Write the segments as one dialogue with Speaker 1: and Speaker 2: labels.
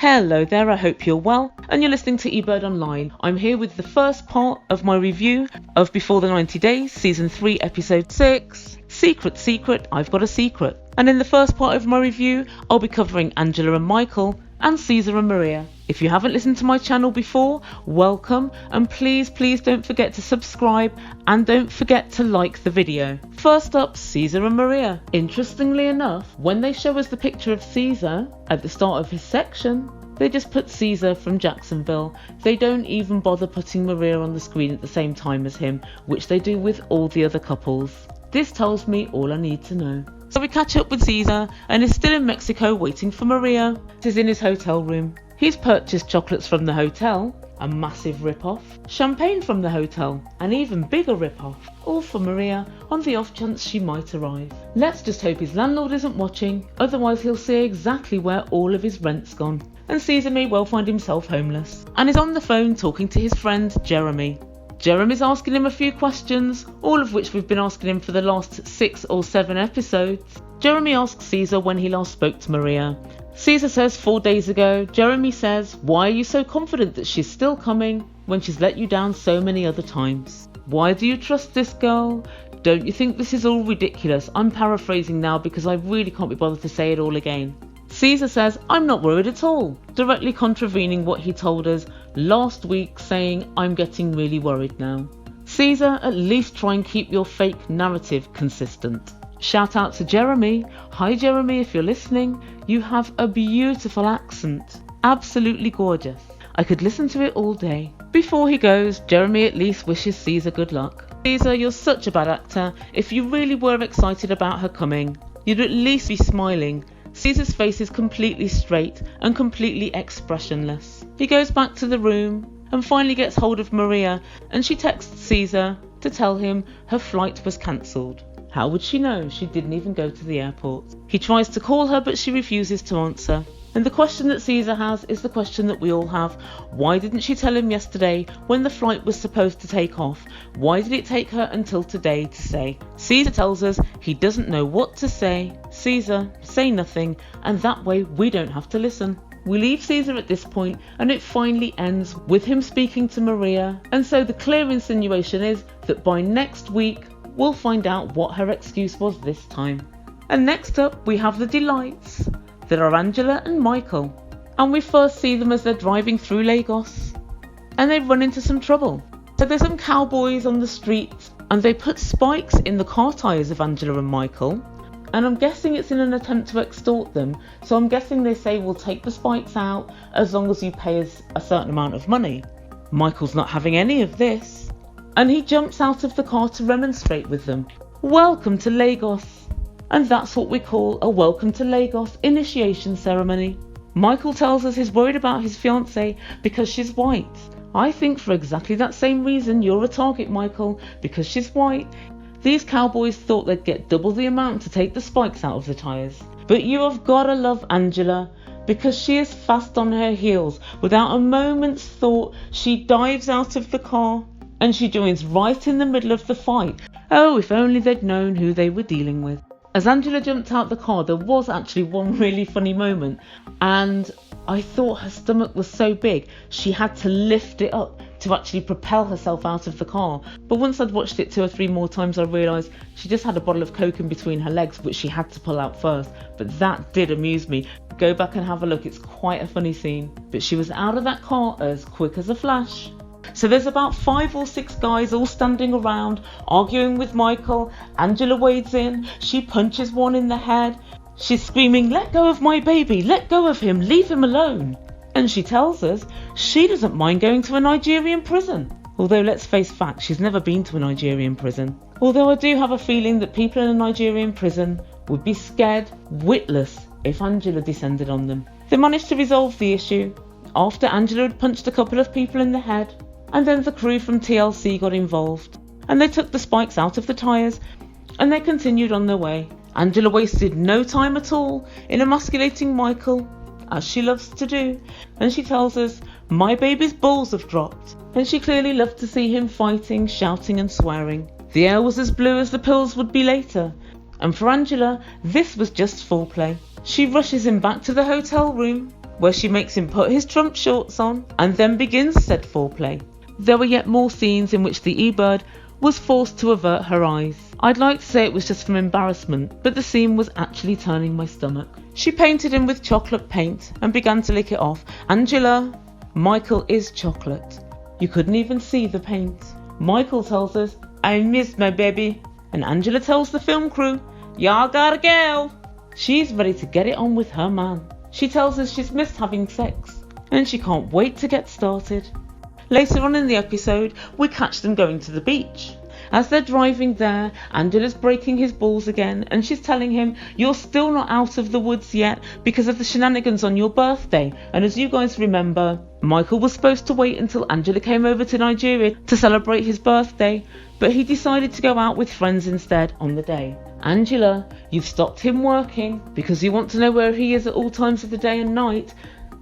Speaker 1: Hello there, I hope you're well, and you're listening to Ebird Online. I'm here with the first part of my review of Before the 90 Days, Season 3, Episode 6, Secret, I've Got a Secret. And in the first part of my review, I'll be covering Angela and Michael, and Caesar and Maria. If you haven't listened to my channel before, welcome, and please don't forget to subscribe and don't forget to like the video. First up, Caesar and Maria. Interestingly enough, when they show us the picture of Caesar at the start of his section, they just put Caesar from Jacksonville. They don't even bother putting Maria on the screen at the same time as him, which they do with all the other couples. This tells me all I need to know. So we catch up with Caesar and is still in Mexico waiting for Maria. He's in his hotel room. He's purchased chocolates from the hotel, a massive rip-off, champagne from the hotel, an even bigger rip-off, all for Maria on the off chance she might arrive. Let's just hope his landlord isn't watching, otherwise he'll see exactly where all of his rent's gone. And Caesar may well find himself homeless, and is on the phone talking to his friend Jeremy. Jeremy's asking him a few questions, all of which we've been asking him for the last 6 or 7 episodes. Jeremy asks Caesar when he last spoke to Maria. Caesar says 4 days ago. Jeremy says, why are you so confident that she's still coming when she's let you down so many other times? Why do you trust this girl? Don't you think this is all ridiculous? I'm paraphrasing now because I really can't be bothered to say it all again. Caesar says, I'm not worried at all, directly contravening what he told us last week, saying, I'm getting really worried now. Caesar, at least try and keep your fake narrative consistent. Shout out to Jeremy. Hi Jeremy, if you're listening. You have a beautiful accent. Absolutely gorgeous. I could listen to it all day. Before he goes, Jeremy at least wishes Caesar good luck. Caesar, you're such a bad actor. If you really were excited about her coming, you'd at least be smiling. Caesar's face is completely straight and completely expressionless. He goes back to the room and finally gets hold of Maria, and she texts Caesar to tell him her flight was cancelled. How would she know? She didn't even go to the airport. He tries to call her, but she refuses to answer. And the question that Caesar has is the question that we all have. Why didn't she tell him yesterday when the flight was supposed to take off? Why did it take her until today to say? Caesar tells us he doesn't know what to say. Caesar, say nothing, and that way we don't have to listen. We leave Caesar at this point, and it finally ends with him speaking to Maria. And so the clear insinuation is that by next week, we'll find out what her excuse was this time. And next up, we have the delights. There are Angela and Michael, and we first see them as they're driving through Lagos, and they run into some trouble. So there's some cowboys on the street, and they put spikes in the car tyres of Angela and Michael, and I'm guessing it's in an attempt to extort them. So I'm guessing they say we'll take the spikes out as long as you pay us a certain amount of money. Michael's not having any of this, and he jumps out of the car to remonstrate with them. Welcome to Lagos. And that's what we call a welcome to Lagos initiation ceremony. Michael tells us he's worried about his fiance because she's white. I think for exactly that same reason you're a target, Michael, because she's white. These cowboys thought they'd get double the amount to take the spikes out of the tyres. But you have gotta love Angela, because she is fast on her heels. Without a moment's thought, she dives out of the car and she joins right in the middle of the fight. Oh, if only they'd known who they were dealing with. As Angela jumped out the car, there was actually one really funny moment, and I thought her stomach was so big she had to lift it up to actually propel herself out of the car. But once I'd watched it 2 or 3 more times, I realised she just had a bottle of Coke in between her legs, which she had to pull out first. But that did amuse me. Go back and have a look, it's quite a funny scene. But she was out of that car as quick as a flash. So there's about 5 or 6 guys all standing around, arguing with Michael. Angela wades in, she punches one in the head. She's screaming, let go of my baby, let go of him, leave him alone. And she tells us she doesn't mind going to a Nigerian prison. Although let's face facts, she's never been to a Nigerian prison. Although I do have a feeling that people in a Nigerian prison would be scared witless if Angela descended on them. They managed to resolve the issue after Angela had punched a couple of people in the head. And then the crew from TLC got involved, and they took the spikes out of the tyres, and they continued on their way. Angela wasted no time at all in emasculating Michael, as she loves to do, and she tells us, my baby's balls have dropped, and she clearly loved to see him fighting, shouting and swearing. The air was as blue as the pills would be later, and for Angela, this was just foreplay. She rushes him back to the hotel room, where she makes him put his Trump shorts on and then begins said foreplay. There were yet more scenes in which the Ebird was forced to avert her eyes. I'd like to say it was just from embarrassment, but the scene was actually turning my stomach. She painted him with chocolate paint and began to lick it off. Angela, Michael is chocolate. You couldn't even see the paint. Michael tells us, I miss my baby. And Angela tells the film crew, y'all gotta go. She's ready to get it on with her man. She tells us she's missed having sex and she can't wait to get started. Later on in the episode, we catch them going to the beach. As they're driving there, Angela's breaking his balls again and she's telling him, you're still not out of the woods yet because of the shenanigans on your birthday. And as you guys remember, Michael was supposed to wait until Angela came over to Nigeria to celebrate his birthday, but he decided to go out with friends instead on the day. Angela, you've stopped him working because you want to know where he is at all times of the day and night.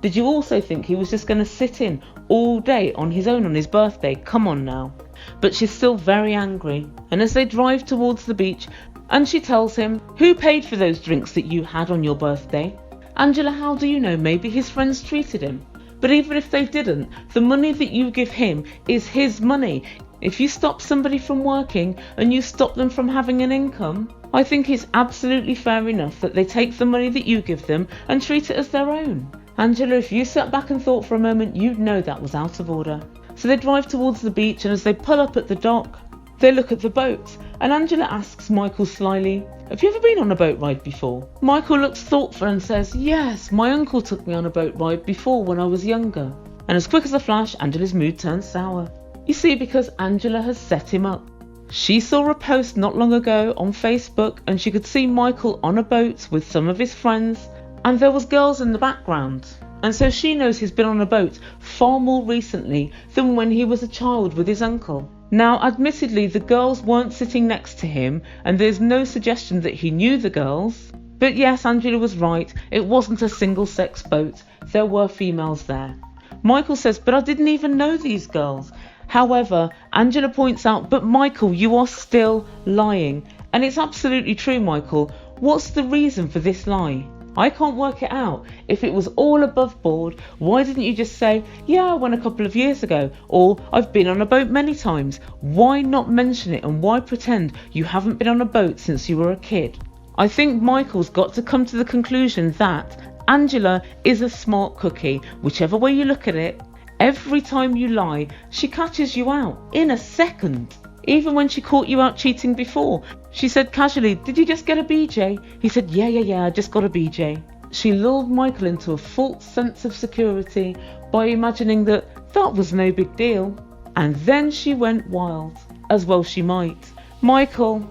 Speaker 1: Did you also think he was just going to sit in all day on his own on his birthday? Come on now. But she's still very angry. And as they drive towards the beach, and she tells him, who paid for those drinks that you had on your birthday? Angela, how do you know? Maybe his friends treated him. But even if they didn't, the money that you give him is his money. If you stop somebody from working and you stop them from having an income, I think it's absolutely fair enough that they take the money that you give them and treat it as their own. Angela, if you sat back and thought for a moment, you'd know that was out of order. So they drive towards the beach, and as they pull up at the dock, they look at the boats, and Angela asks Michael slyly, have you ever been on a boat ride before? Michael looks thoughtful and says, yes, my uncle took me on a boat ride before when I was younger. And as quick as a flash, Angela's mood turns sour. You see, because Angela has set him up. She saw a post not long ago on Facebook and she could see Michael on a boat with some of his friends, and there was girls in the background. And so she knows he's been on a boat far more recently than when he was a child with his uncle. Now, admittedly, the girls weren't sitting next to him and there's no suggestion that he knew the girls. But yes, Angela was right. It wasn't a single-sex boat. There were females there. Michael says, but I didn't even know these girls. However, Angela points out, but Michael, you are still lying. And it's absolutely true, Michael. What's the reason for this lie? I can't work it out. If it was all above board, why didn't you just say, yeah, I went a couple of years ago, or I've been on a boat many times? Why not mention it, and why pretend you haven't been on a boat since you were a kid? I think Michael's got to come to the conclusion that Angela is a smart cookie. Whichever way you look at it, every time you lie, she catches you out in a second. Even when she caught you out cheating before, she said casually, did you just get a BJ? He said, yeah, I just got a BJ. She lulled Michael into a false sense of security by imagining that was no big deal. And then she went wild, as well she might. Michael,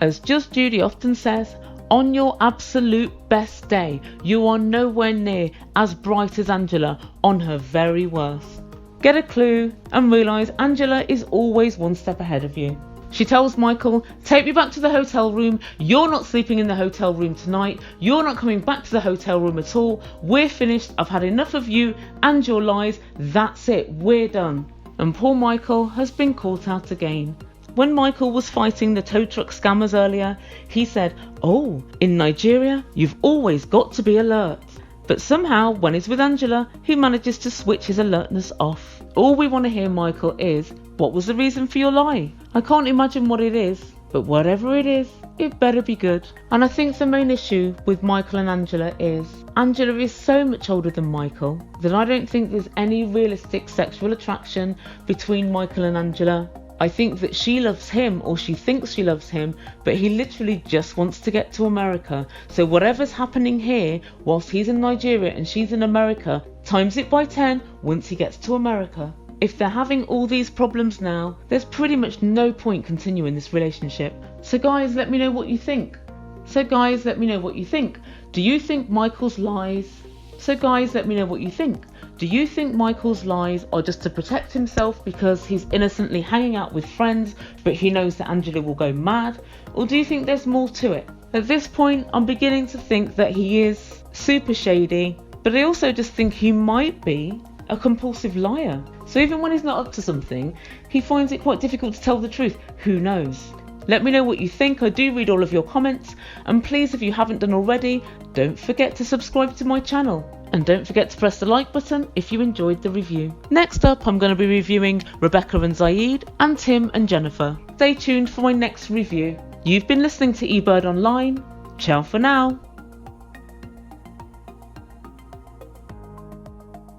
Speaker 1: as Just Judy often says, on your absolute best day, you are nowhere near as bright as Angela on her very worst. Get a clue and realise Angela is always one step ahead of you. She tells Michael, take me back to the hotel room. You're not sleeping in the hotel room tonight. You're not coming back to the hotel room at all. We're finished. I've had enough of you and your lies. That's it. We're done. And poor Michael has been caught out again. When Michael was fighting the tow truck scammers earlier, he said, oh, in Nigeria, you've always got to be alert. But somehow, when he's with Angela, he manages to switch his alertness off. All we want to hear, Michael, is, what was the reason for your lie? I can't imagine what it is, but whatever it is, it better be good. And I think the main issue with Michael and Angela is, Angela is so much older than Michael that I don't think there's any realistic sexual attraction between Michael and Angela. I think that she loves him, or she thinks she loves him, but he literally just wants to get to America. So whatever's happening here, whilst he's in Nigeria and she's in America, times it by 10 once he gets to America. If they're having all these problems now, there's pretty much no point continuing this relationship. So guys, let me know what you think. Do you think Michael's lies? Do you think Michael's lies are just to protect himself because he's innocently hanging out with friends, but he knows that Angela will go mad? Or do you think there's more to it? At this point, I'm beginning to think that he is super shady, but I also just think he might be a compulsive liar. So even when he's not up to something, he finds it quite difficult to tell the truth. Who knows? Let me know what you think. I do read all of your comments. And please, if you haven't done already, don't forget to subscribe to my channel. And don't forget to press the like button if you enjoyed the review. Next up, I'm going to be reviewing Rebecca and Zied and Tim and Jennifer. Stay tuned for my next review. You've been listening to Ebird Online. Ciao for now.